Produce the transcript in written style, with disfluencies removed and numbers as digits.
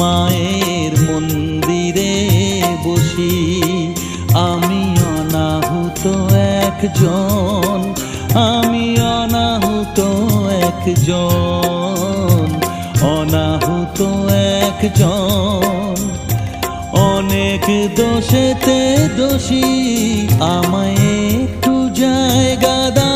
মায়ের মন্দিরে বসি। আমি অনাহুত একজন, আমি অনাহুত একজন, অনাহুত একজন। অনেক দোষেতে দোষী, আমায় একটু জায়গা দাও।